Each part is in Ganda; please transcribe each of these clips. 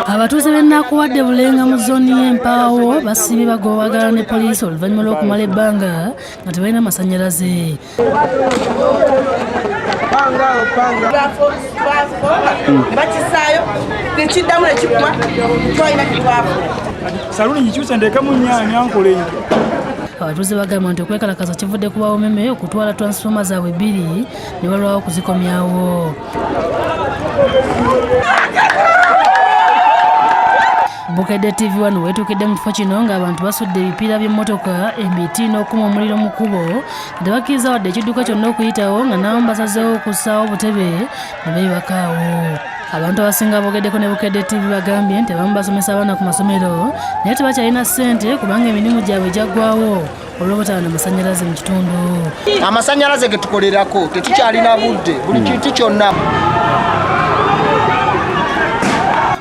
Abatuuze b'Ennakuwadde Bulenga mu zooni y'Empaawo basibye bagobagana ne poliisi oluvannyuma lw'okumala ebbanga nga tebalina masannyalaze. Bakisaayo tekiddamu nekikuba twalina kitwafu saluni nyikyusa ndekamu nnyaanya nkole. Abatuuze bagamba nti okwekalakaza kivudde ku bawomeme okutwala transfoma zaabwe bbiri ne balwawo kuzikomyawo. Bukedde TV1 weetuukidde mu kifo kino ng'abantu basudde ebipiira by'emmotoka, emiti n'okuma omuliro mu kkubo tebakkiriza wadde ekidduka kyonna okuyitawo nga n'abamu basazeewo okussaawo obutebe ne beebakaawo. Abantu abasinga boogeddeko ne Bukedde TV bagambye nti abamu basomesa abaana ku masomero naye tebakyalina ssente kubanga emirimu gyabwe gyaggwawo olw'obutaba n'amasannyalaze mu kitundu. Amasannyalaze ge tukolerako tetukyalina budde buli kintu kyonna.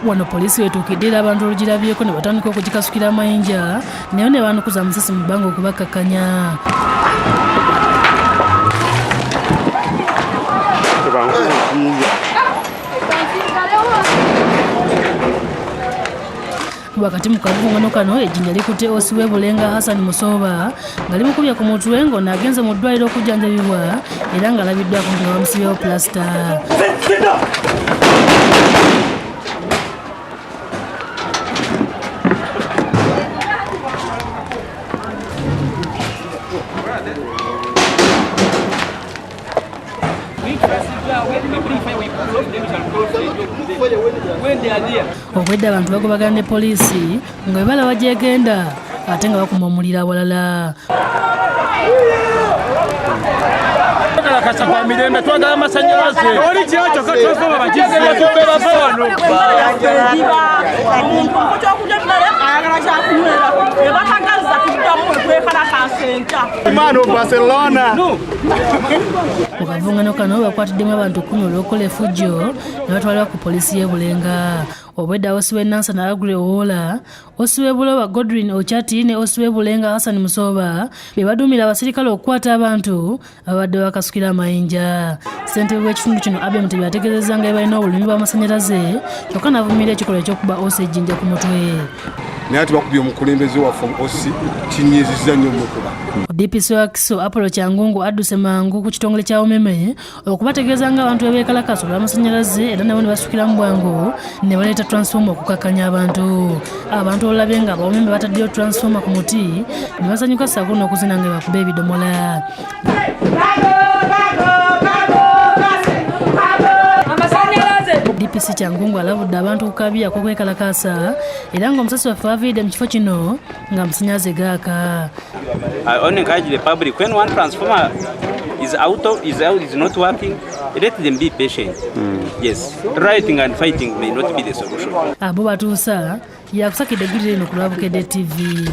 Wano poliisi weetuukidde era abantu olugirabyeko ne batandika okugikasukira amayinja naye ne baanukuza amasasi mu bbanga okubakkakkanya. Wakati mu kavungano kano ejjinja likutte osi w'e Bulenga Hassan Musooba nga limukubye ku mutwe ng'ono agenze mu ddwaliro okujjanjabibwa era ng'alabiddwako nga bamusibyewo pulasita. Obwedda abantu bagobagana ne poliisi nga bwe balaba gyegenda ate nga bakuma omuliro awalala. Kalakasa kwa mirembe twagala amasannyalaze. Oli kyakyo katwasoma bakizi batubbe bava wano. omuntu kyokulya tulale ayagala kyakunywera ebatagaza tuddamu ekwekalakasa enkya. Man of Barcelona. Mu kavungano kano bakwatiddemu abantu 10 olw'okukola effujjo ne batwalibwa ku poliisi y'e Bulenga. Obwedda osi w'e Nansana Agre Owola, osi w'e Buloba Godwin Ochati ne osi w'e Bulenga Hassan Musooba be baduumira abasirikale okukwata abantu ababadde bakasukira amayinja. Ssentebe w'ekitundu kino Abel Mutebi ategeezezza nga balina obulumi bw'amasannyalaze kyokka n'avumirira ekikolwa eky'okuba osi ejjinja ku mutwe. Naye ati bakubye omukulembeze waffe osi kinyiizizza nnyo mukuba. DPC wa Kiso Apollo Kyangungu adduse mangu ku kitongole kya Omeme okubategeeza nga abantu bebeekalakasa olw'amasannyalaze era nabo ne basukira mu bwangu ne baleeta transforma okukakkanya abantu. Abantu olabye nga Omeme bataddeyo transforma ku muti ne basanyuka ssaako n'okuzina nga bakuba ebidomola. DPC Kyangungu alabudde abantu kukabya kw'okwekalakasa era ng'omusasi waffe aviiridde mu kifo kino nga amasannyalaze gaaka. I only encourage the public when one transformer is not working, let them be patient. Yes, rioting and fighting may not be the solution. Abo batuusa yakusakidde eggulu lino ku lwa Bukedde TV.